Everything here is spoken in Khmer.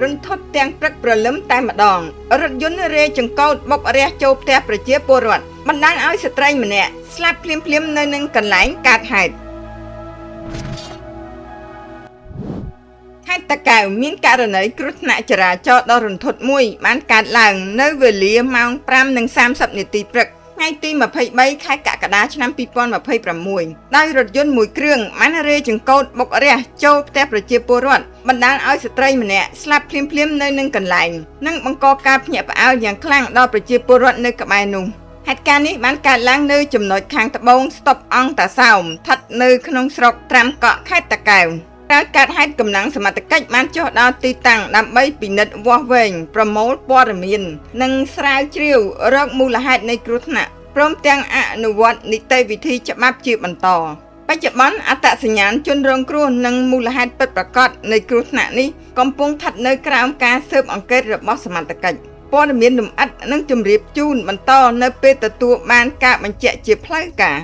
រន្ធត់ទាំងព្រឹកព្រលឹមតែម្ដងរថយន្តរេចង្កូតបុករះចូលផ្ទះប្រជាពលរដ្ឋបណ្ដាលឲ្យស្ត្រីម្នាក់ស្លាប់ភ្លាមៗនៅនឹងកន្លែងកើតហេតុខេត្តតាកែវមានករណីគ្រោះថ្នាក់ចរាចរណ៍ដ៏រន្ធត់មួយបានកើតឡើងនៅវេលាម៉ោង 5:30 នាទីព្រឹកថ្ងៃទី23 ខែកក្កដាឆ្នាំ 2026 ដោយរថយន្តមួយគ្រឿងបានរេចង្កូតបុករះចូលផ្ទះប្រជាពលរដ្ឋបណ្ដាលឲ្យស្ត្រីម្នាក់ស្លាប់ភ្លាមៗនៅនឹងកន្លែងនិងបង្កការភ្ញាក់ផ្អើលយ៉ាងខ្លាំងដល់ប្រជាពលរដ្ឋនៅក្បែរនោះហេតុការណ៍នេះបានកើតឡើងនៅចំណុចខាងត្បូងស្តុបអង្គតាសោមស្ថិតនៅក្នុងស្រុកត្រាំកក់ខេត្តតាកែវការកើតហេតុកម្លាំងសមត្ថកិច្ចបានចុះដល់ទីតាំងដើម្បីពិនិត្យវាស់វែងប្រមូលព័ត៌មាននិងស្រាវជ្រាវរកមូលហេតុនៃគ្រោះថ្នាក់ព្រមទាំងអនុវត្តនីតិវិធីច្បាប់ជាបន្តបច្ចុប្បន្នអត្តសញ្ញាណជនរងគ្រោះនិងមូលហេតុពិតប្រាកដនៃគ្រោះថ្នាក់នេះកំពុងស្ថិតនៅក្រោមការស៊ើបអង្កេតរបស់សមត្ថកិច្ចព័ត៌មានលម្អិតនិងជម្រាបជូនបន្តនៅពេលទទួលបានការបញ្ជាក់ជាផ្លូវការ